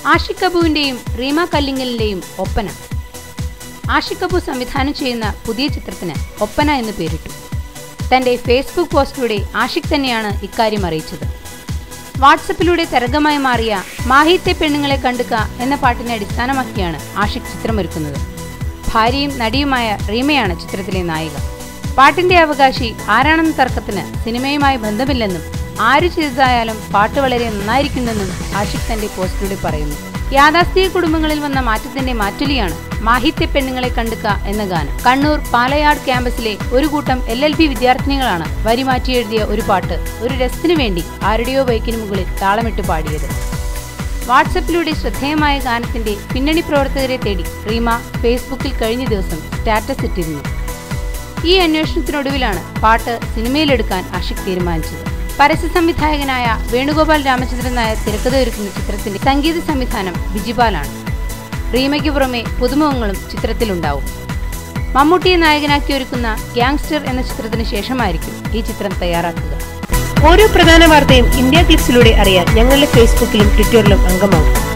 ആഷിഖ് കപൂറിന്റെയും റീമ കല്ലിങ്ങലിന്റെയും ഒപ്പന. ആഷിഖ് കപൂർ സംവിധാനം ചെയ്യുന്ന പുതിയ ചിത്രത്തിന് ഒപ്പന എന്ന് പേരിട്ടു. തന്റെ ഫേസ്ബുക്ക് പോസ്റ്റിലൂടെ ആഷിഖ് തന്നെയാണ് ഇക്കാര്യം അറിയിച്ചത്. വാട്സപ്പിലൂടെ തരംഗമായി മാറിയ മാഹിത്തെ പെണ്ണുങ്ങളെ കണ്ടുക എന്ന പാട്ടിനെ അടിസ്ഥാനമാക്കിയാണ് ആഷിഖ് ചിത്രമൊരുക്കുന്നത്. ഭാര്യയും നടിയുമായ റീമയാണ് ചിത്രത്തിലെ നായിക. പാട്ടിന്റെ അവകാശി ആരാണെന്ന തർക്കത്തിന് സിനിമയുമായി ബന്ധമില്ലെന്നും ആര് ചെയ്തതായാലും പാട്ട് വളരെ നന്നായിരിക്കുന്നെന്നും ആഷിഖ് തന്റെ പോസ്റ്റിലൂടെ പറയുന്നു. യാഥാസ്ഥിക കുടുംബങ്ങളിൽ വന്ന മാറ്റത്തിന്റെ മാറ്റൊലിയാണ് മാഹിത്തെ പെണ്ണുങ്ങളെ കണ്ടുക എന്ന ഗാനം. കണ്ണൂർ പാലയാട് ക്യാമ്പസിലെ ഒരു കൂട്ടം LLB വിദ്യാർത്ഥിനികളാണ് വരിമാറ്റി എഴുതിയ ഒരു പാട്ട് ഒരു രസത്തിനു വേണ്ടി ആരുടെയോ ബൈക്കിന് മുകളിൽ താളമിട്ട് പാടിയത്. വാട്സപ്പിലൂടെ ശ്രദ്ധേയമായ ഗാനത്തിന്റെ പിന്നണി പ്രവർത്തകരെ തേടി റീമ ഫേസ്ബുക്കിൽ കഴിഞ്ഞ ദിവസം സ്റ്റാറ്റസ് ഇട്ടിരുന്നു. ഈ അന്വേഷണത്തിനൊടുവിലാണ് പാട്ട് സിനിമയിലെടുക്കാൻ ആഷിഖ് തീരുമാനിച്ചത്. പരസ്യ സംവിധായകനായ വേണുഗോപാൽ രാമചന്ദ്രൻ നായർ തിരക്കഥയൊരുക്കുന്ന ചിത്രത്തിന്റെ സംഗീത സംവിധാനം ബിജിപാലാണ്. റീമയ്ക്ക് പുറമെ പുതുമുഖങ്ങളും ചിത്രത്തിലുണ്ടാവും. മമ്മൂട്ടിയെ നായകനാക്കി ഒരുക്കുന്ന ഗ്യാങ്സ്റ്റർ എന്ന ചിത്രത്തിന് ശേഷമായിരിക്കും ഈ ചിത്രം തയ്യാറാക്കുക. ഓരോ പ്രധാന വാർത്തയും ഇന്ത്യ ക്ലിക്സിലൂടെ അറിയാൻ ഞങ്ങളുടെ ഫേസ്ബുക്കിലും ട്വിറ്ററിലും അംഗമാകും.